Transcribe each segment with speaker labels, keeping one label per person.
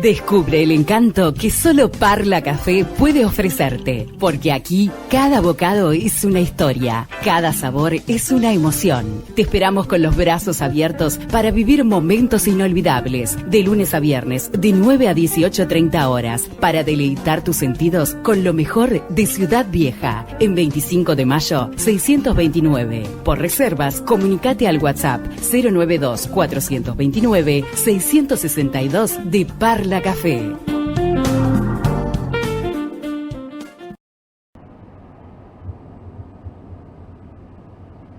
Speaker 1: Descubre el encanto que solo Parla Café puede ofrecerte, porque aquí cada bocado es una historia, cada sabor es una emoción. Te esperamos con los brazos abiertos para vivir momentos inolvidables, de lunes a viernes, de 9 a 18:30 horas, para deleitar tus sentidos con lo mejor de Ciudad Vieja, en 25 de mayo 629. Por reservas, comunicate al WhatsApp 092 429 662 de Parla Café.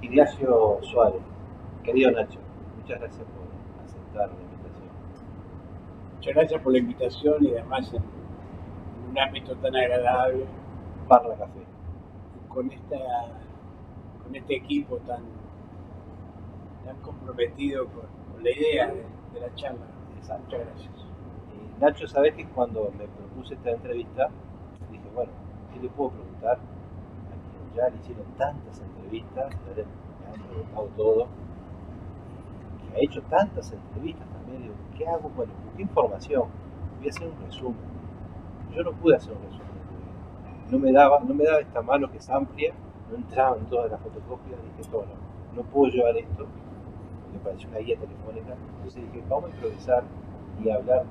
Speaker 2: Ignacio Suárez, querido Nacho, muchas gracias por aceptar la invitación.
Speaker 3: Muchas gracias por la invitación y además en un ámbito tan agradable.
Speaker 2: Parla Café.
Speaker 3: Con este equipo tan comprometido con la idea de la charla.
Speaker 2: Exacto.
Speaker 3: Muchas gracias.
Speaker 2: Nacho, sabes que cuando me propuse esta entrevista, dije, bueno, ¿qué le puedo preguntar? A quien ya le hicieron tantas entrevistas, me han preguntado todo, que ha hecho tantas entrevistas también, digo, ¿qué hago? Bueno, busqué información, voy a hacer un resumen. Yo no pude hacer un resumen, no me daba esta mano que es amplia, no entraba en todas las fotocopias, dije, no puedo llevar esto, me pareció una guía telefónica, entonces dije, vamos a improvisar y hablar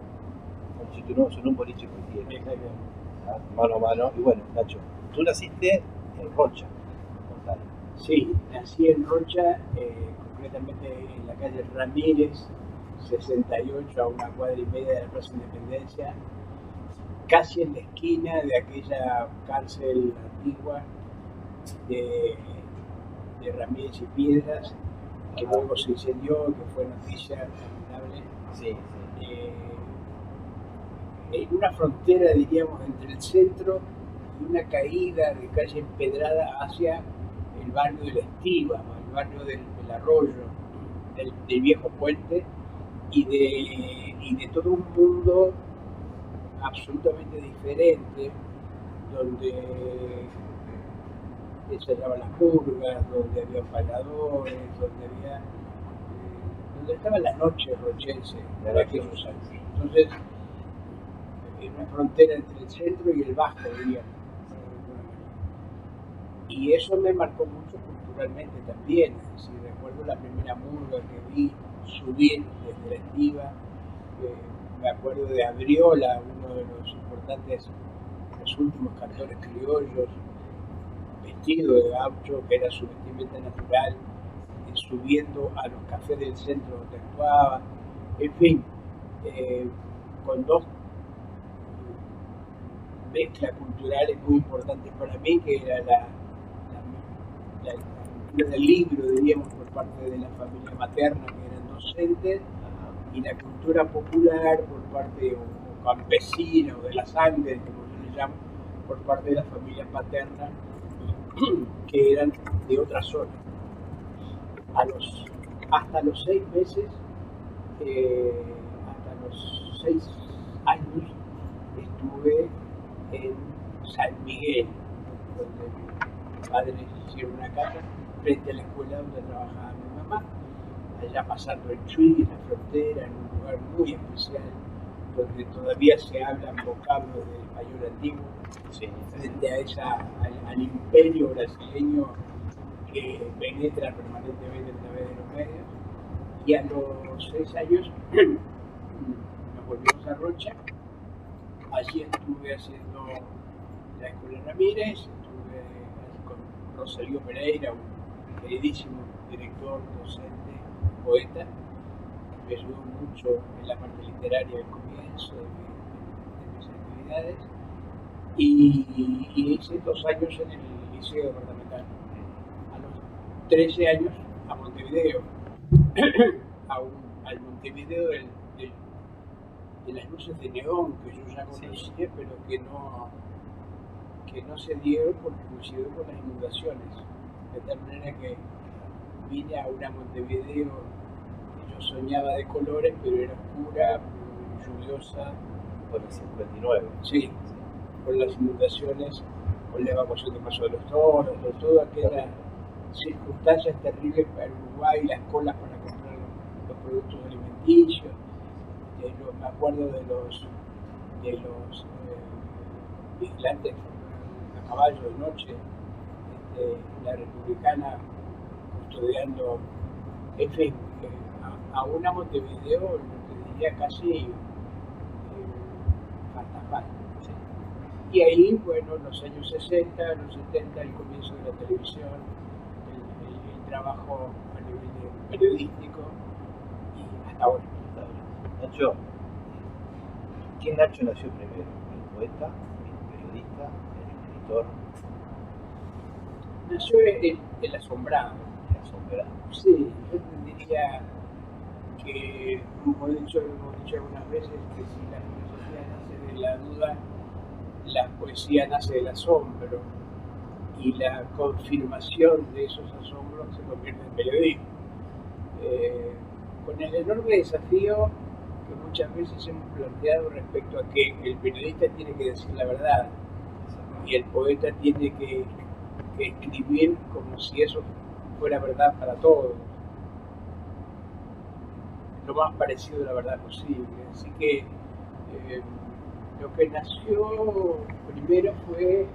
Speaker 2: como si estuviéramos en un boliche cualquiera, mano a mano. Y bueno, Nacho, tú naciste en Rocha, Montana.
Speaker 3: Sí, nací en Rocha, concretamente en la calle Ramírez, 68, a una cuadra y media de la Plaza Independencia, casi en la esquina de aquella cárcel antigua de Ramírez y Piedras, que luego se incendió, que fue noticia lamentable.
Speaker 2: Sí.
Speaker 3: En una frontera, diríamos, entre el centro y una caída de calle empedrada hacia el barrio de la Estiva, el barrio del Arroyo, del viejo puente, y de todo un mundo absolutamente diferente, donde se hallaban las purgas, donde había pagadores, donde estaba la noche rochense de aquellos años. Entonces, en una frontera entre el centro y el bajo, diríamos. Y eso me marcó mucho culturalmente también. Es decir, recuerdo la primera murga que vi subir desde la Estiva. Me acuerdo de Abriola, uno de los importantes, los últimos cantores criollos, vestido de gaucho, que era su vestimenta natural, subiendo a los cafés del centro donde actuaba. En fin, con dos mezclas culturales muy importantes para mí, que era la cultura del libro, diríamos, por parte de la familia materna, que eran docentes, y la cultura popular por parte, o campesina, o de la sangre, como yo le llamo, por parte de la familia paterna, que eran de otra zona. Hasta los 6 meses, hasta los 6 años, estuve en San Miguel, donde mis padres hicieron una casa frente a la escuela donde trabajaba mi mamá, allá pasando el Chuy, en la frontera, en un lugar muy especial, donde todavía se hablan vocablos del español antiguo, frente a al imperio brasileño que penetra permanentemente a través de los medios. Y a los 6 años nos volvimos a Rocha. Allí estuve haciendo la Escuela Ramírez, estuve con Rosalío Pereira, un queridísimo director, docente, poeta, que me ayudó mucho en la parte literaria del comienzo de mis actividades. Y hice 2 años en el Liceo Departamental. A los 13 años a Montevideo, al Montevideo de las luces de neón que yo ya conocía, pero que no se dieron porque coincidió con las inundaciones, de tal manera que vine a una Montevideo que yo soñaba de colores, pero era oscura, lluviosa.
Speaker 2: Por el 59.
Speaker 3: Sí, con las inundaciones, con la evacuación de Paso de los Toros, con todas aquellas circunstancias terribles para Uruguay, las colas para comprar los productos alimenticios. acuerdo de los vigilantes a caballo de noche, la republicana custodiando, en fin, a una Montevideo, lo que diría casi fantasmal. Y ahí, bueno, los años 60, los 70, el comienzo de la televisión, el trabajo a nivel periodístico y hasta ahora.
Speaker 2: Nacho, ¿quién Nacho nació primero? ¿El poeta, el periodista, el escritor?
Speaker 3: Nació el asombrado.
Speaker 2: El asombrado.
Speaker 3: Sí, yo diría que, como hemos dicho algunas veces, que si la filosofía nace de la duda, la poesía nace del asombro, y la confirmación de esos asombros se convierte en periodismo. Con el enorme desafío que muchas veces hemos planteado respecto a que el periodista tiene que decir la verdad y el poeta tiene que escribir como si eso fuera verdad para todos, lo más parecido a la verdad posible. Así que lo que nació primero fue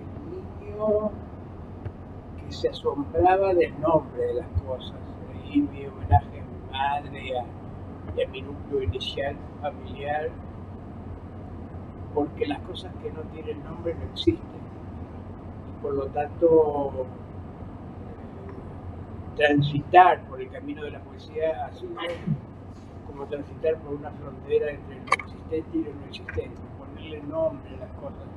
Speaker 3: el niño que se asombraba del nombre de las cosas. Ahí mi homenaje a mi madre y a mi núcleo inicial familiar, porque las cosas que no tienen nombre no existen. Y por lo tanto, transitar por el camino de la poesía ha sido como transitar por una frontera entre lo existente y lo no existente, ponerle nombre a las cosas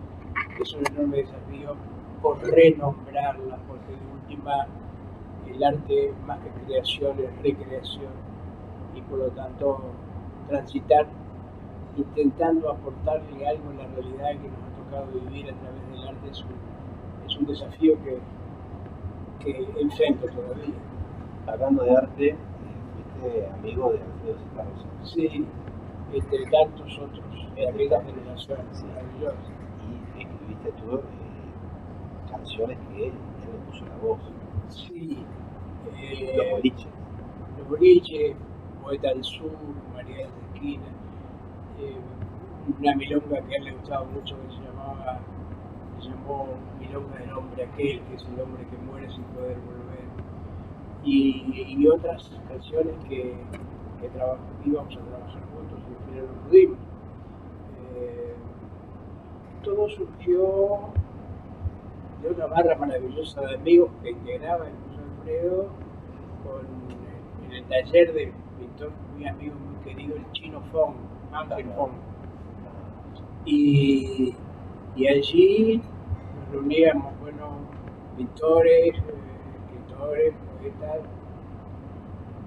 Speaker 3: es un enorme desafío, o renombrarlas, porque de última el arte más que creación es recreación, y por lo tanto transitar intentando aportarle algo en la realidad que nos ha tocado vivir a través del arte es un desafío que enfrento todavía.
Speaker 2: Hablando de arte, fuiste amigo de Alfredo Zitarrosa.
Speaker 3: Sí, entre tantos otros de aquella generación,
Speaker 2: sí,
Speaker 3: maravillosa.
Speaker 2: Y escribiste tú canciones que él le puso la voz.
Speaker 3: Sí.
Speaker 2: Los boliches.
Speaker 3: Los boliches, Poeta del Sur, María de la Esquina, una milonga que a él le gustaba mucho que se llamó Milonga del Hombre Aquel, que es el hombre que muere sin poder volver. Y otras canciones que íbamos a trabajar juntos y al final no pudimos. Todo surgió de una barra maravillosa de amigos que integraba el Museo Alfredo en el taller de pintor muy amigo, muy querido, el Chino Fong, Ángel Fong. Y allí nos reuníamos, bueno, pintores, escritores, poetas,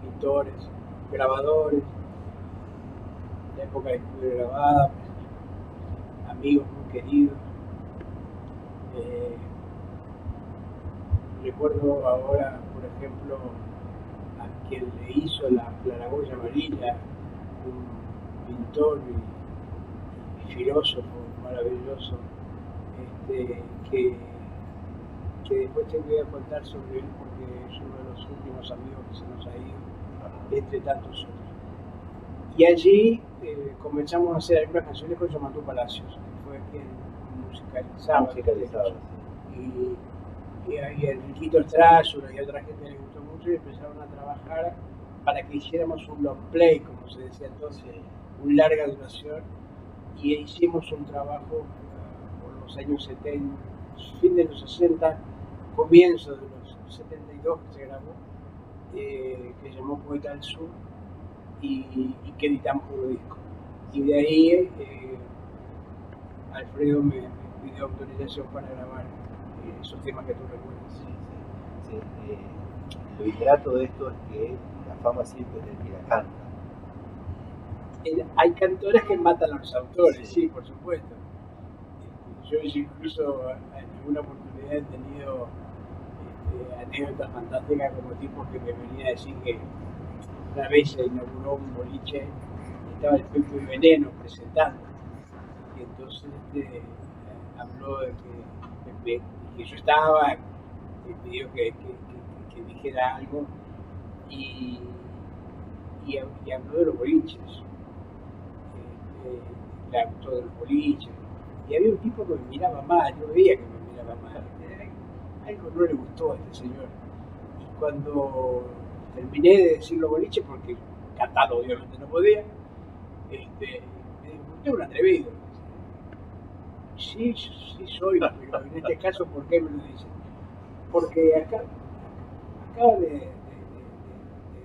Speaker 3: pintores, grabadores, la época de estudio grabada, pues, amigos muy queridos. Recuerdo ahora, por ejemplo, a quien le hizo la claraboya amarilla, un pintor y filósofo maravilloso, que después te voy a contar sobre él porque es uno de los últimos amigos que se nos ha ido, entre tantos otros. Y allí comenzamos a hacer algunas canciones con Yamandú Palacios, que fue quien musicalizaba. Y a Enriquito Estrasura y a otra gente le gustó mucho y empezaron a trabajar para que hiciéramos un long play, como se decía entonces, un larga duración, y hicimos un trabajo por los años 70, fin de los 60, comienzo de los 72 que se grabó, que se llamó Poeta del Sur, y que editamos un disco. Y de ahí Alfredo me pidió autorización para grabar esos temas que tú recuerdas.
Speaker 2: Sí. Lo ingrato de esto es que la fama siempre es del que la canta.
Speaker 3: Hay cantores que matan a los autores, sí, por supuesto. Yo incluso en alguna oportunidad he tenido anécdotas fantásticas como tipos que me venían a decir que una vez se inauguró un boliche, estaba el Pepe y Veneno presentando, y entonces habló de que yo estaba, me pidió que dijera algo, y y habló de los boliches. Le gustó de los boliches. Y había un tipo que me miraba mal, yo veía que me miraba mal. Algo no le gustó a este señor. Y cuando terminé de decir los boliches, porque cantado obviamente no podía, me dijo, usted es un atrevido. Sí, sí soy, pero en este caso, ¿por qué me lo dice? Porque acaba de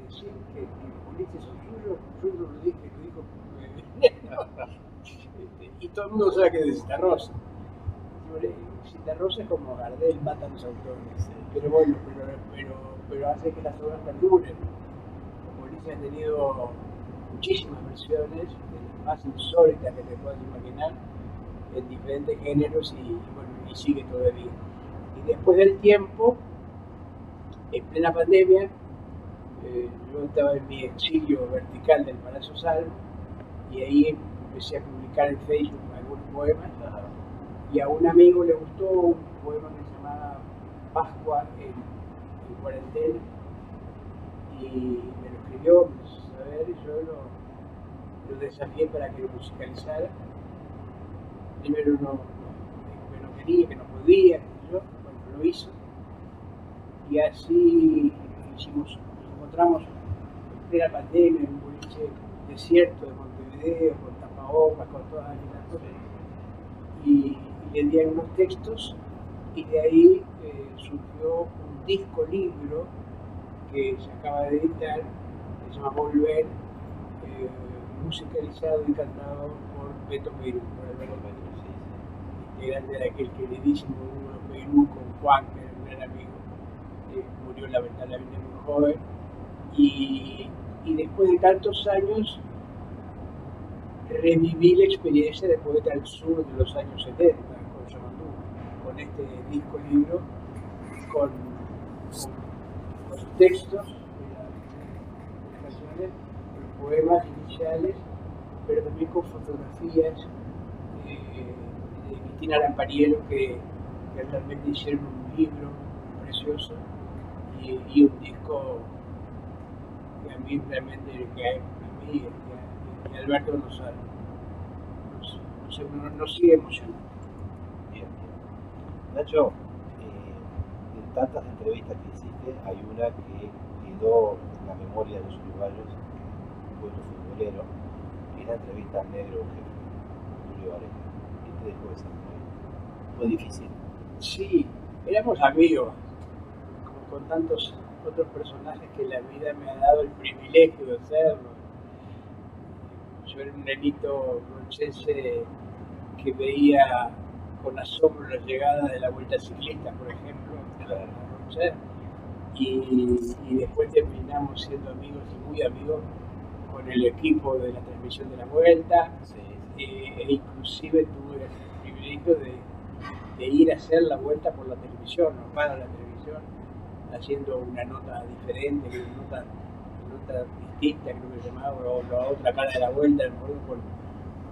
Speaker 3: decir que los boliches son suyos, yo no lo dije, lo dijo y todo el mundo sabe que es de Citarrosa. Citarrosa es como Gardel mata a los autores, pero bueno, pero hace que las obras perduren. Los boliches han tenido muchísimas versiones, de las más insólitas que te puedas imaginar, en diferentes géneros y bueno, y sigue todavía. Y después del tiempo, en plena pandemia, yo estaba en mi exilio vertical del Palacio Salvo y ahí empecé a publicar en Facebook algunos poemas y a un amigo le gustó un poema que se llamaba Pascua en cuarentena y me lo escribió, me hizo saber y yo lo desafié para que lo musicalizara. Primero no dijo que no quería, que no podía, yo, bueno, lo hizo y así nos encontramos en plena pandemia en un boliche desierto de Montevideo, con tapabocas, con todas aquellas cosas y le di algunos textos y de ahí surgió un disco libro que se acaba de editar, que se llama Volver, musicalizado y cantado por Beto Perú, por Alberto Perú, integrante de aquel queridísimo grupo Perú con Juan, que era un gran amigo, murió lamentablemente muy joven, y después de tantos años reviví la experiencia de Poeta del Sur de los años 70 con Yamandú, con este disco libro, con los textos de las canciones, los poemas iniciales, pero también con fotografías de Cristina Lampariello que realmente hicieron un libro precioso y un disco que a mí realmente, a mí y Alberto nos sigue emocionando.
Speaker 2: Bien, bien. Nacho, de tantas entrevistas que hiciste, hay una que quedó en la memoria de los uruguayos, que fue tu futbolero, que es la entrevista al negro jefe, Julio Varela. ¿Qué te dejó esa entrevista? Fue difícil.
Speaker 3: Sí, éramos amigos, como con tantos otros personajes que la vida me ha dado el privilegio de serlo. Yo era un nenito ronchense que veía con asombro la llegada de la Vuelta Ciclista, por ejemplo, de la Roncher, y después terminamos siendo amigos y muy amigos con el equipo de la transmisión de la Vuelta, e inclusive tuve el privilegio de ir a hacer la Vuelta por la televisión, no para la televisión, haciendo una nota diferente, una nota distinta, creo que se llamaba, o la otra cara de la Vuelta,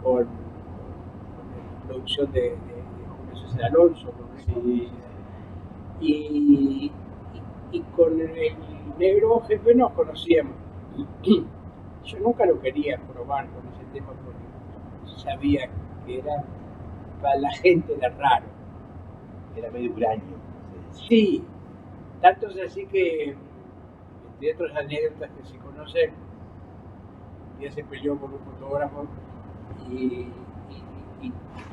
Speaker 3: con la producción de Julio César Alonso, y con el negro jefe nos conocíamos. Yo nunca lo quería probar con ese tema porque sabía que era, para la gente era raro.
Speaker 2: Era medio huraño.
Speaker 3: Sí, tanto es así que, entre otras anécdotas que se conocen, un día se peleó con un fotógrafo y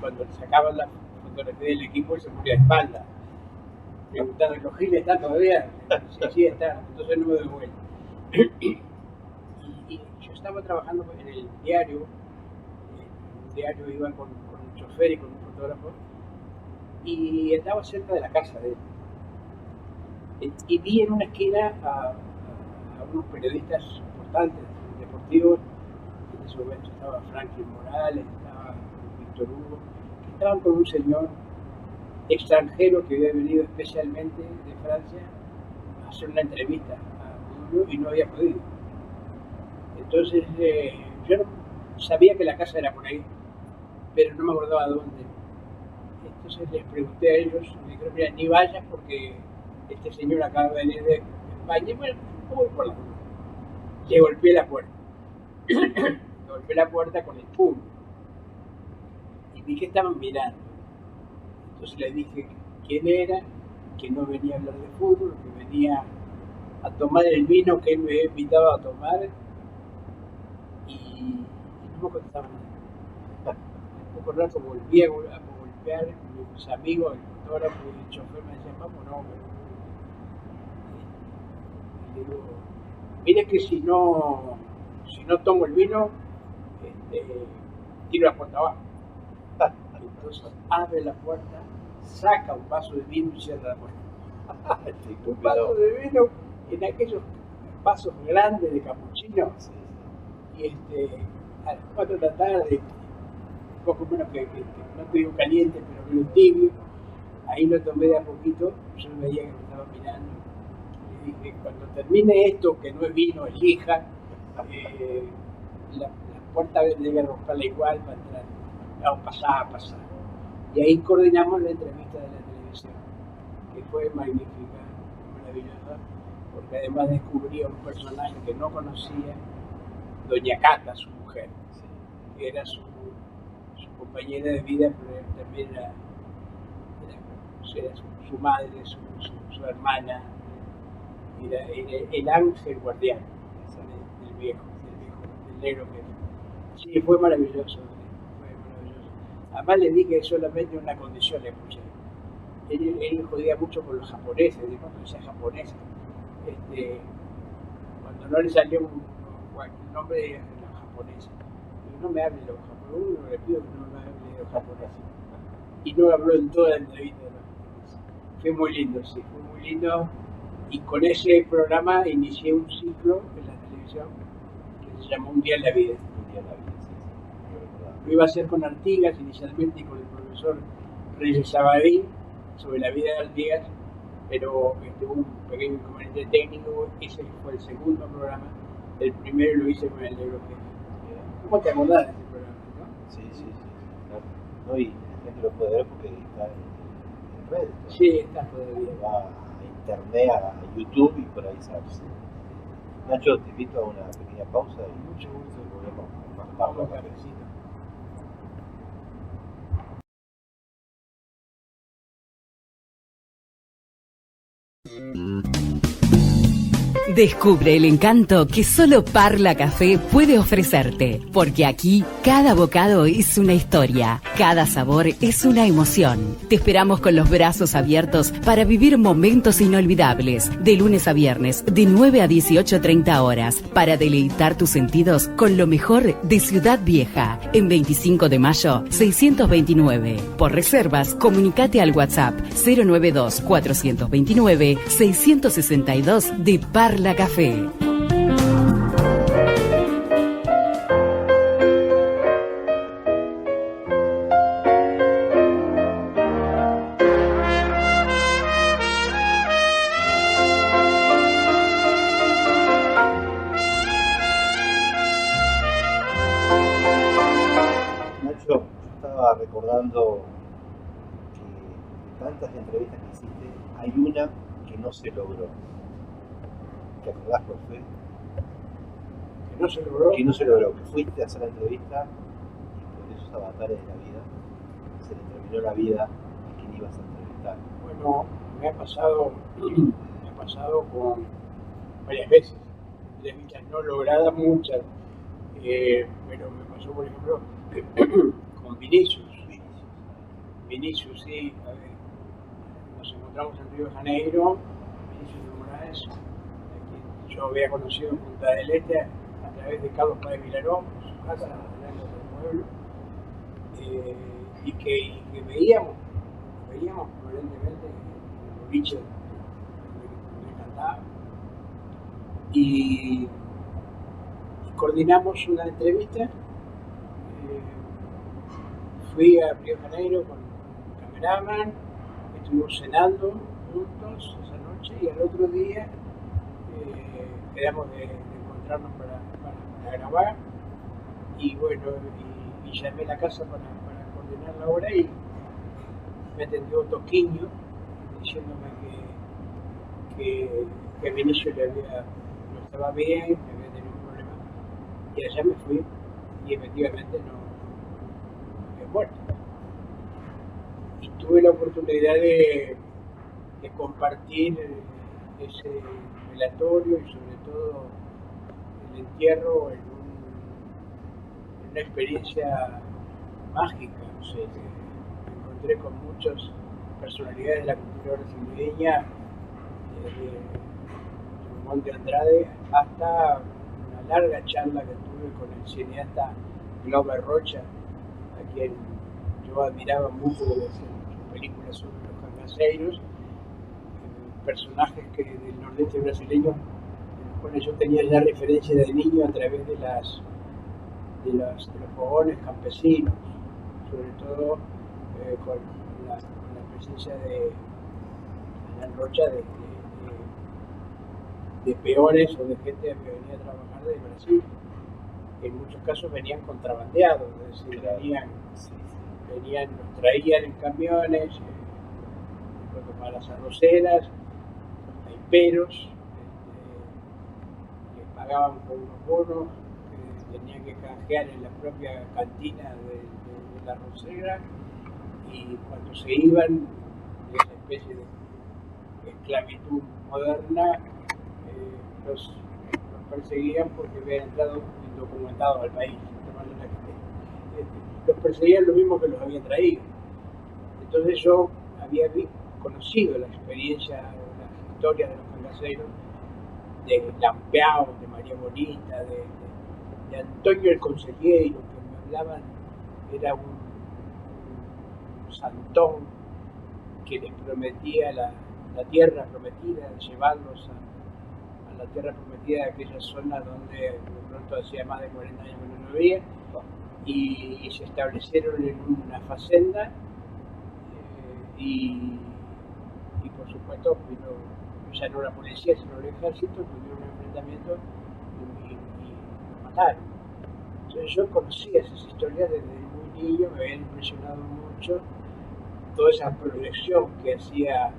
Speaker 3: cuando le sacaban la fotografía del equipo se murió de espalda. Preguntaron, ¿los giles están todavía? Sí, están, entonces no me doy vuelta. Y yo estaba trabajando en el diario, iba con un chofer y con un fotógrafo, y estaba cerca de la casa de él. Y vi en una esquina a unos periodistas importantes, deportivos, en ese momento estaba Franklin Morales, estaba Víctor Hugo, que estaban con un señor extranjero que había venido especialmente de Francia a hacer una entrevista a Julio y no había podido. Entonces yo no sabía que la casa era por ahí, pero no me acordaba dónde. Entonces les pregunté a ellos, me dijeron, mira, ni vayas porque este señor acaba de venir de España. Y bueno, voy por la puerta. Le golpeé la puerta. golpeé la puerta con el puño y vi que estaban mirando. Entonces le dije quién era, que no venía a hablar de fútbol, que venía a tomar el vino que él me había invitado a tomar, y no me contestaban nada. Un poco rato volví a golpear, mis amigos, el fotógrafo y el chofer me decían, vamos, no. Y le digo, mire que si no tomo el vino, tiro la puerta abajo. Entonces abre la puerta, saca un vaso de vino y cierra la puerta. Un vaso de vino en aquellos vasos grandes de capuchino. Y a las 4 de la tarde, un poco menos que no te digo caliente, pero menos tibio, ahí lo tomé de a poquito. Yo veía que me estaba mirando. Le dije, cuando termine esto, que no es vino, es lija, la puerta debe romperla igual para entrar. Vamos, pasar. Y ahí coordinamos la entrevista de la televisión, que fue magnífica, maravillosa, porque además descubrí a un personaje que no conocía, Doña Cata, su mujer, que era su compañera de vida, pero también era su madre, su hermana, era el ángel guardián del negro que sí, fue maravilloso. Además le dije solamente una condición le puse. Él jodía mucho con los japoneses, dijo que decía japonés. Cuando no le salió el nombre de los japoneses, no me hable de los japoneses, le pido que no me hable de los japoneses. Y no habló en toda la entrevista de los japoneses. Fue muy lindo, sí, fue muy lindo. Y con ese programa inicié un ciclo en la televisión que se llamó Un día en la vida. Un día en la vida, sí. Lo iba a hacer con Artigas inicialmente y con el profesor Reyes Sabadín sobre la vida de Artigas, pero hubo un pequeño inconveniente técnico. Ese fue el segundo programa. El primero lo hice con el negro jefe. ¿Cómo te acordás de ese programa? ¿No?
Speaker 2: Sí, claro. No, y la gente lo puede ver porque está en redes. ¿No?
Speaker 3: Sí, está todavía.
Speaker 2: Va a internet, a YouTube y por ahí sale. Nacho, te invito a una pequeña pausa y
Speaker 3: Mucho gusto.
Speaker 2: volvemos más tarde.
Speaker 3: Vamos, cafecito.
Speaker 1: Descubre el encanto que solo Parla Café puede ofrecerte, porque aquí cada bocado es una historia, cada sabor es una emoción. Te esperamos con los brazos abiertos para vivir momentos inolvidables, de lunes a viernes, de 9 a 18:30 horas, para deleitar tus sentidos con lo mejor de Ciudad Vieja, en 25 de mayo, 629. Por reservas, comunicate al WhatsApp 092 429 662 de Parla Café.
Speaker 2: Nacho, yo estaba recordando que de tantas entrevistas que hiciste, hay una que no se logró. ¿Te acordás, profe?
Speaker 3: Que no se logró.
Speaker 2: Que no se logró, que fuiste a hacer la entrevista y por esos avatares de la vida se le terminó la vida a quien ibas a entrevistar.
Speaker 3: Bueno, me ha pasado con varias veces, entrevistas no logradas muchas, pero me pasó, por ejemplo, con Vinicius, sí, a ver, nos encontramos en Río de Janeiro, Vinicius de Moraes, a quien yo había conocido en Punta del Este a través de Carlos Páez Vilaró, su casa, del pueblo, y que veíamos permanentemente los bichos me encantaba, y coordinamos una entrevista. Fui a Río de Janeiro con un cameraman, estuvimos cenando juntos esa noche y al otro día quedamos de encontrarnos para grabar, y bueno, y llamé a la casa para coordinar la hora y me atendió Toquiño diciéndome que Vinicius no estaba bien, que había tenido un problema Y allá me fui y efectivamente no he muerto. Y tuve la oportunidad de compartir ese velatorio y sobre todo el entierro en una experiencia mágica. O sea, me encontré con muchas personalidades de la cultura brasileña, desde Drummond de Andrade hasta una larga charla que tuve con el cineasta Glauber Rocha, a quien yo admiraba mucho de hacer películas sobre los cangaceiros, personajes del nordeste brasileño, de los cuales yo tenía ya referencia de niño a través de los fogones campesinos, sobre todo con la presencia de Alan Rocha, de peones o de gente que venía a trabajar de Brasil. En muchos casos venían contrabandeados, es decir, los traían en camiones, para las arroceras, los taiperos, les pagaban con unos bonos que tenían que canjear en la propia cantina de la arrocera, y cuando se iban, esa especie de esclavitud moderna, los perseguían porque habían entrado indocumentados al país, de manera que los perseguían lo mismo que los habían traído. Entonces yo había conocido la experiencia, las historias de los cangaceiros, de Lampeao, de María Bonita, de Antonio el Consejero, que me hablaban, era un santón que les prometía la tierra prometida, llevarlos a la tierra prometida de aquella zona donde de pronto hacía más de 40 años que no llovía, y se establecieron en una facenda, y por supuesto ya no la policía sino el ejército, tuvieron un enfrentamiento y los mataron. Entonces yo conocía esas historias desde muy niño, me habían impresionado mucho toda esa proyección que hacía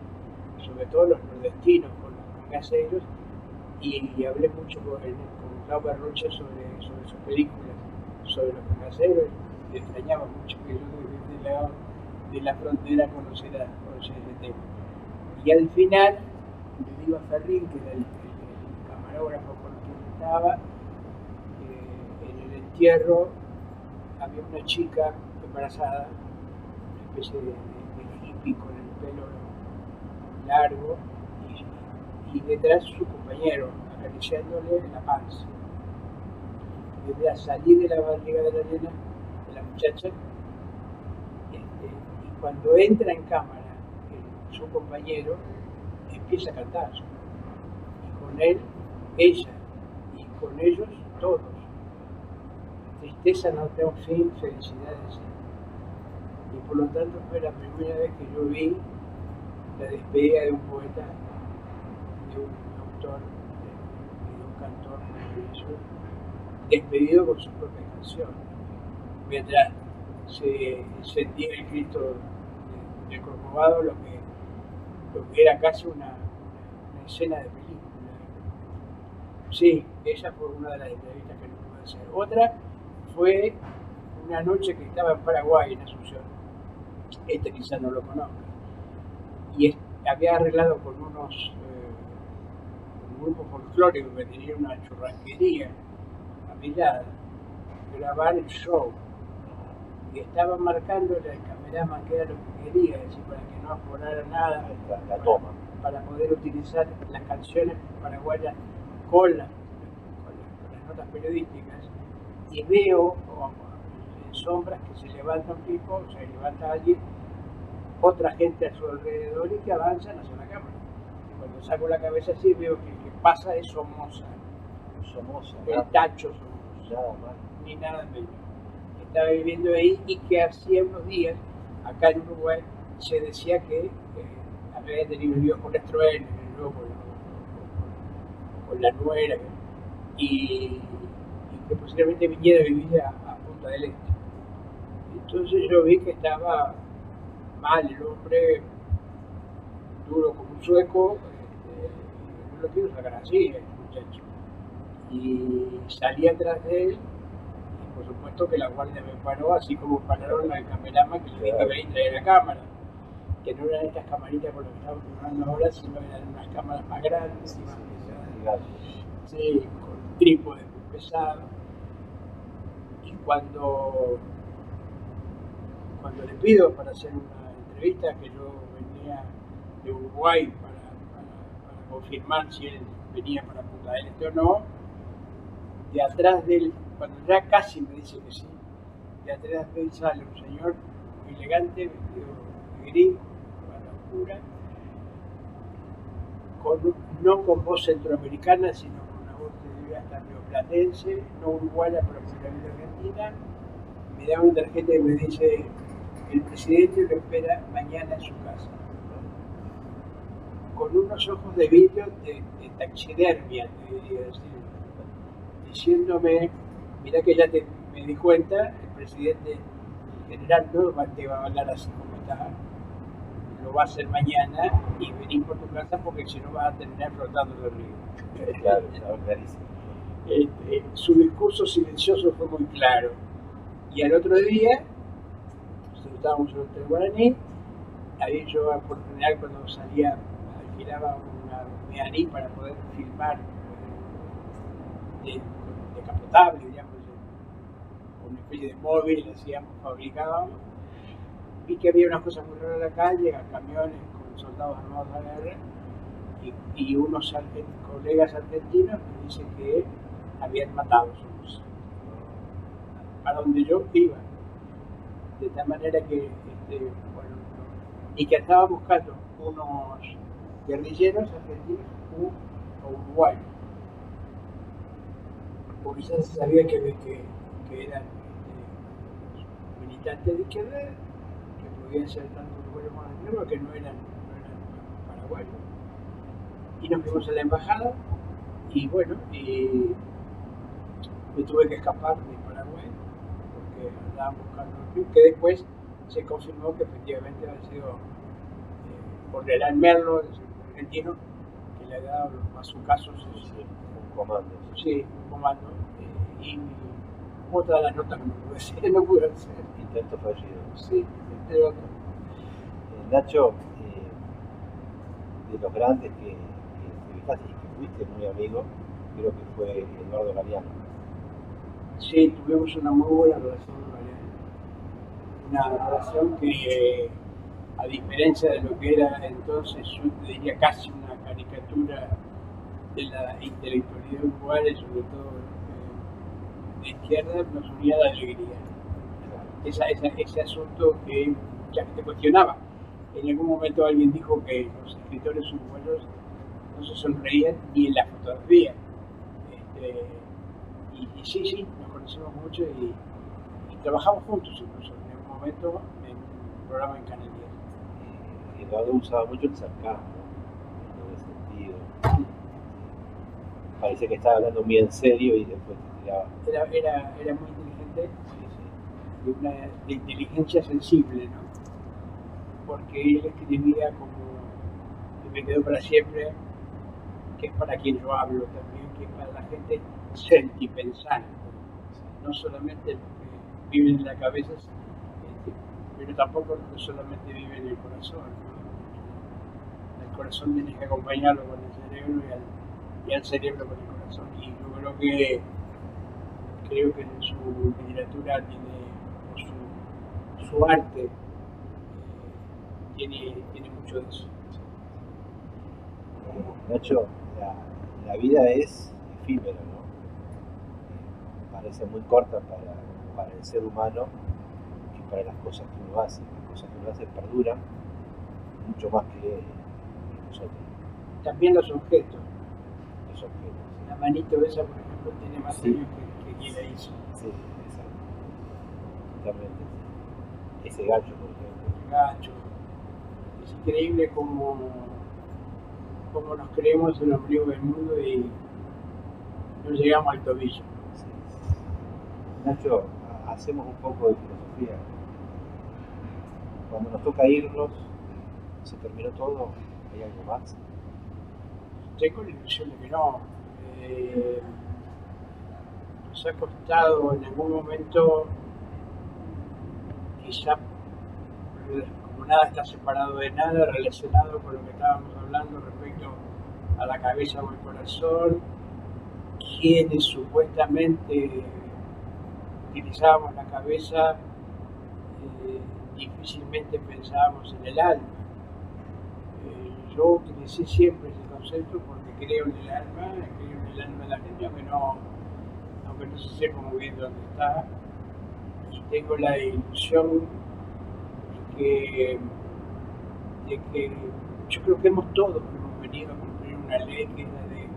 Speaker 3: sobre todo los nordestinos con los cangaceiros, y hablé mucho con Glauber Rocha sobre sus películas sobre los cangaceiros, y extrañaba mucho que yo desde el lado de la frontera conociera ese tema. Y al final le digo a Ferrín, que era el camarógrafo con quien estaba, en el entierro había una chica embarazada, una especie de hippie con el pelo largo, y detrás su compañero acariciándole la panza. Desde salir de la barriga de la nena, de la muchacha, y cuando entra en cámara su compañero, empieza a cantar, y con él ella, y con ellos todos. Tristeza no tengo fin, felicidad sí. Y por lo tanto fue la primera vez que yo vi la despedida de un poeta, de un autor, de un cantor maravilloso, despedido con sus propias canciones, mientras se encendía el Cristo del Corcovado, lo que era casi una escena de película. Sí, esa fue una de las entrevistas que no pude hacer. Otra fue una noche que estaba en Paraguay, en Asunción. Quizás no lo conozca. Y había arreglado con un grupo folclórico que tenía una churrasquería afiliada, grabar el show. Y estaba marcándole al cameraman que era lo que quería, es decir, para que no aforara nada,
Speaker 2: la toma,
Speaker 3: para poder utilizar las canciones paraguayas con las notas periodísticas. Y veo en sombras que se levanta un tipo, o se levanta alguien, otra gente a su alrededor, y que avanzan hacia la cámara. Y cuando saco la cabeza así, veo que el que pasa es Somoza, el Tacho Somoza,
Speaker 2: nada más,
Speaker 3: ni nada menos. Estaba viviendo ahí, y que hacía unos días, acá en Uruguay, se decía que había tenido líos con Estroel, con la nuera, y que posiblemente viniera a vivir a Punta del Este. Entonces yo vi que estaba mal el hombre, duro como un sueco, no lo quiero sacar así, el muchacho. y salí atrás de él, y por supuesto que la guardia me paró, así como pararon al cameraman que le dije que venía y traía la cámara, que no eran estas camaritas con las que estamos filmando ahora, sino eran unas cámaras más grandes y más pesadas, sí, con trípode muy pesado. Y cuando le pido para hacer una entrevista, que yo venía de Uruguay para confirmar si él venía para Punta del Este o no, de atrás de él, cuando ya casi me dice que sí, de atrás de él sale un señor muy elegante, vestido de gris, con oscura, no con voz centroamericana, sino con una voz que debía estar rioplatense, no uruguaya, pero posiblemente argentina. Me da una tarjeta y me dice: el presidente lo espera mañana en su casa. Con unos ojos de vidrio de taxidermia, te diría decir, diciéndome: mirá que ya me di cuenta, el presidente, el general no te va a hablar así como está, lo va a hacer mañana y venir por tu casa porque si no vas a terminar flotando en el río.
Speaker 2: Claro, estaba clarísimo.
Speaker 3: Su discurso silencioso fue muy claro. Y al otro día, nosotros estábamos en el Hotel Guaraní, ahí yo por general cuando salía alquilaba una Meaní para poder filmar decapotable, digamos, una especie de móvil, hacíamos, fabricábamos, y que había unas cosas muy raras en la calle, camiones con soldados armados a la guerra, y unos colegas argentinos me dicen que habían matado a sus, a donde yo iba, de tal manera que bueno, y que estaba buscando unos guerrilleros argentinos o uruguayos, porque ya se sabía que eran militantes de izquierda, que podían ser tanto uruguayos como argentinos, que no eran paraguayos. Y nos fuimos a la embajada y bueno, me tuve que escapar de Paraguay porque andaban buscando un club, que después se confirmó que efectivamente había sido por Leland Merlo, el argentino, que le ha dado a su caso
Speaker 2: un comando.
Speaker 3: Sí, un comando. Y otra de las notas que no pude hacer.
Speaker 2: Intento fallido.
Speaker 3: Sí, entre otros.
Speaker 2: Nacho, de los grandes que entrevistaste y que fuiste muy amigo, creo que fue Eduardo Galeano.
Speaker 3: Sí, tuvimos una muy buena relación con Galeano. Una relación que, a diferencia de lo que era entonces, yo te diría casi una caricatura de la intelectualidad uruguaya, sobre todo de izquierda, nos unía la alegría. Ese asunto que ya te cuestionaba. En algún momento alguien dijo que los escritores uruguayos no se sonreían ni en la fotografía. Y sí, nos conocemos mucho y trabajamos juntos incluso en algún momento en un programa en Canal 10.
Speaker 2: Eduardo usaba mucho el sarcasmo, en ese sentido. Parecía que estaba hablando muy en serio y después te tiraba.
Speaker 3: Era muy inteligente, de inteligencia sensible, ¿no? Porque él escribía como, que me quedó para siempre, que es para quien yo hablo también, que es para la gente sentipensante, no solamente los que viven en la cabeza, pero tampoco los que solamente viven en el corazón, ¿no? El corazón tienes que acompañarlo con el cerebro y al cerebro con el corazón. Y yo creo que en su literatura tiene su arte, tiene mucho de eso.
Speaker 2: Nacho, la vida es efímera, ¿no? Parece muy corta para el ser humano y para las cosas que uno hace. Las cosas que uno hace perduran mucho más que nosotros.
Speaker 3: También los objetos.
Speaker 2: Los objetos.
Speaker 3: La manito esa, por ejemplo, tiene más años que quien la hizo.
Speaker 2: Sí, exacto. Totalmente. Ese gancho, por ejemplo.
Speaker 3: El gancho. Es increíble cómo nos creemos el ombligo del mundo y no llegamos al tobillo.
Speaker 2: Sí. Nacho, hacemos un poco de filosofía. Cuando nos toca irnos, se terminó todo, ¿hay algo más?
Speaker 3: Tengo la ilusión de que no. nos ha costado en algún momento, quizá como nada está separado de nada, relacionado con lo que estábamos hablando respecto a la cabeza o el corazón, quienes supuestamente utilizábamos la cabeza, difícilmente pensábamos en el alma. Yo utilicé siempre ese concepto porque creo en el alma de la gente, aunque no sé muy bien dónde está, y tengo la ilusión de que yo creo que todos hemos venido a cumplir una ley, que es la de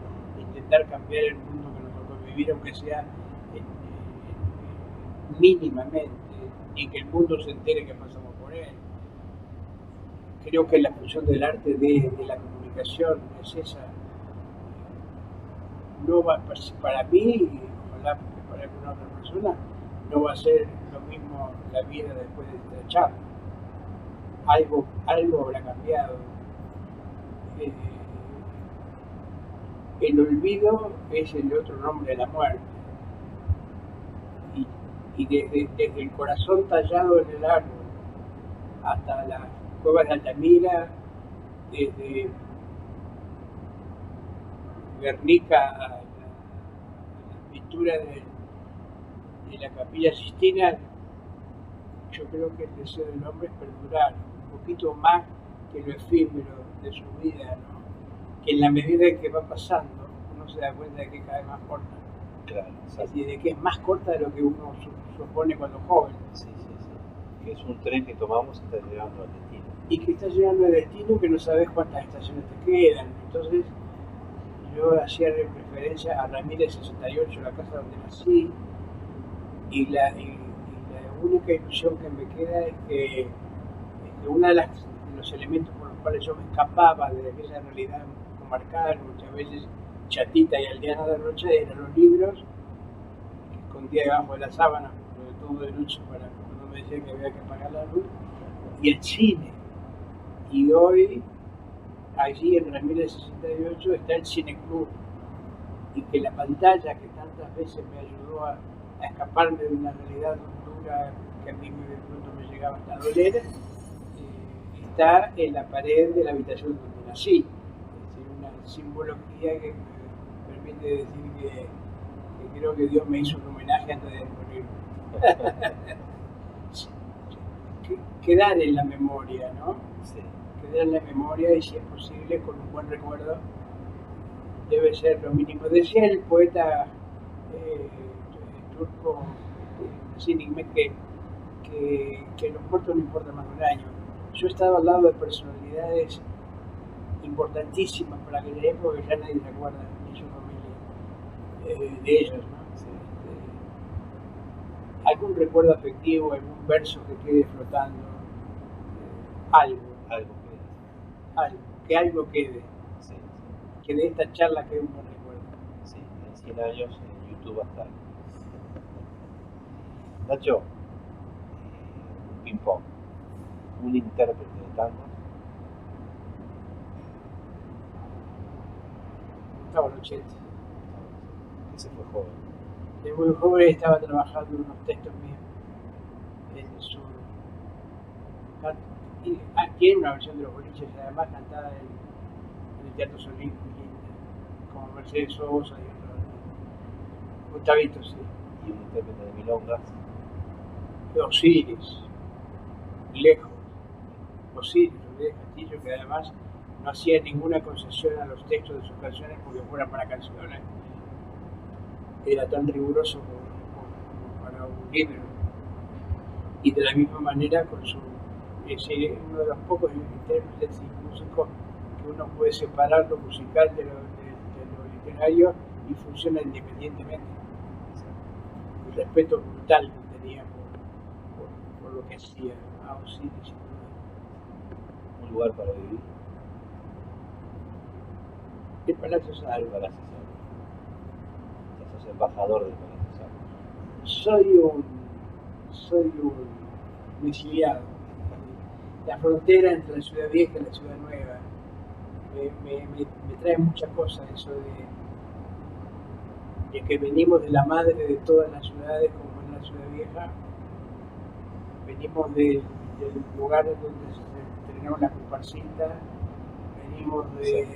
Speaker 3: intentar cambiar el mundo que nos tocó vivir, aunque sea mínimamente, y que el mundo se entere que pasamos por él. Creo que la función del arte de la comunicación es esa. No va, para mí, ojalá que para alguna otra persona, no va a ser lo mismo la vida después de esta charla. Algo habrá cambiado. El olvido es el otro nombre de la muerte. Y desde el corazón tallado en el árbol hasta las cuevas de Altamira, desde Guernica a las pinturas de la Capilla Sistina, yo creo que el deseo del hombre es perdurar un poquito más que lo efímero de su vida, ¿no? Que en la medida en que va pasando uno se da cuenta de que es cada vez más corta.
Speaker 2: Claro,
Speaker 3: y de que es más corta de lo que uno supone cuando joven.
Speaker 2: Sí. Que es un tren que tomamos y está llegando al destino.
Speaker 3: Y que está llegando al destino que no sabes cuántas estaciones te quedan. Entonces, yo hacía referencia a Ramírez 68, la casa donde nací, y la única ilusión que me queda es que uno de los elementos por los cuales yo me escapaba de aquella realidad comarcal, muchas veces chatita y aldeana de noche, eran los libros que escondía debajo de la sábana, sobre todo de noche, para cuando me decían que había que apagar la luz, y el cine. Y hoy, allí en Ramírez 68, está el Cine Club, y que la pantalla que tantas veces me ayudó a escaparme de una realidad dura que a mí de pronto me llegaba hasta doler, está en la pared de la habitación donde nací. Es decir, una simbología que me permite decir que creo que Dios me hizo un homenaje antes de morir. Quedar en la memoria, ¿no?
Speaker 2: Sí.
Speaker 3: Quedar en la memoria, y si es posible, con un buen recuerdo, debe ser lo mínimo. Decía el poeta turco Sinik que los muertos no importan más de un año. Yo he estado al lado de personalidades importantísimas para aquella época que ya nadie se acuerda, ni su familia, de ellos, ¿no? Sí. Algún recuerdo afectivo, algún verso que quede flotando, algo quede.
Speaker 2: Sí.
Speaker 3: Que de esta charla quede un buen recuerdo.
Speaker 2: Sí, en 100 años en YouTube va a estar. Nacho, un ping-pong, un intérprete de tango.
Speaker 3: Gustavo Nochetti.
Speaker 2: Ese fue joven.
Speaker 3: De muy joven estaba trabajando en unos textos míos en su... Tiene una versión de los boliches, además cantada en el Teatro Solís, como Mercedes Sosa y otros. Gustavito, sí.
Speaker 2: Y un intérprete de milongas.
Speaker 3: Osiris, lejos. Osiris, Rodríguez Castillo, que además no hacía ninguna concesión a los textos de sus canciones porque fueran para canciones. Era tan riguroso como para un libro. Y de la misma manera con su... Es uno de los pocos intérpretes y músicos que uno puede separar lo musical de lo literario y funciona independientemente. El respeto brutal que tenía por lo que hacía a Osiris.
Speaker 2: Un lugar para vivir.
Speaker 3: El Palacio Salvo.
Speaker 2: El Palacio Salvo. Ya sos embajador del Palacio Salvo.
Speaker 3: Soy un exiliado. La frontera entre la ciudad vieja y la ciudad nueva me trae muchas cosas, eso y que venimos de la madre de todas las ciudades, como es la Ciudad Vieja, venimos del lugar donde se estrenó la comparsita, venimos de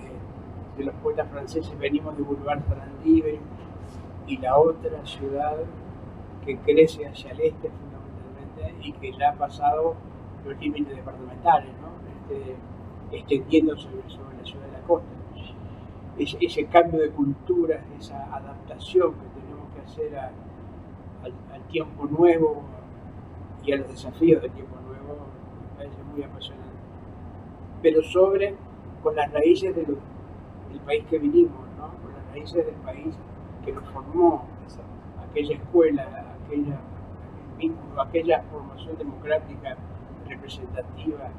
Speaker 3: los poetas franceses, venimos de Boulevard Sarandí, y la otra ciudad que crece hacia el este fundamentalmente y que ya ha pasado los límites departamentales, ¿no? Extendiéndose sobre la ciudad de la costa. Ese cambio de cultura, esa adaptación que tenemos que hacer al tiempo nuevo y a los desafíos del tiempo nuevo, me parece muy apasionante. Pero con las raíces del país que vinimos, ¿no? Con las raíces del país que nos formó, aquella escuela, aquel vínculo, aquella formación democrática, representativa,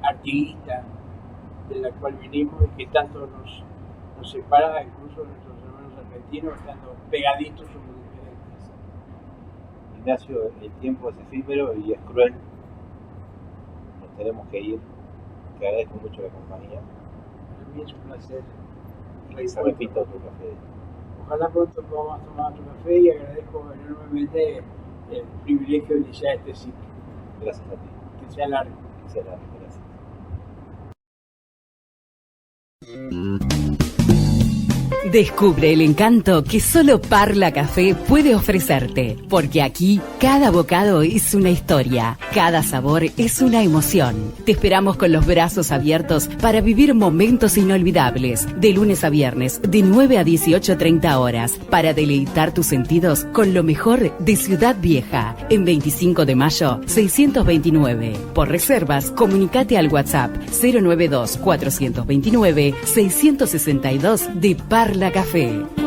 Speaker 3: artiguista, de la cual vinimos y que tanto nos separa, incluso nuestros hermanos argentinos, estando pegaditos somos diferentes.
Speaker 2: Ignacio, el tiempo es efímero y es cruel. Nos tenemos que ir. Te agradezco mucho la compañía.
Speaker 3: Para mí es un placer.
Speaker 2: Y se repito tu café.
Speaker 3: Ojalá pronto podamos tomar tu café y agradezco enormemente el privilegio de iniciar este ciclo.
Speaker 2: Gracias a ti.
Speaker 3: Que sea largo.
Speaker 2: Que sea largo, gracias.
Speaker 1: Descubre el encanto que solo Parla Café puede ofrecerte, porque aquí cada bocado es una historia, cada sabor es una emoción. Te esperamos con los brazos abiertos para vivir momentos inolvidables, de lunes a viernes, de 9 a 18:30 horas, para deleitar tus sentidos con lo mejor de Ciudad Vieja, en 25 de mayo, 629. Por reservas, comunicate al WhatsApp 092 429 662 de Parla Café.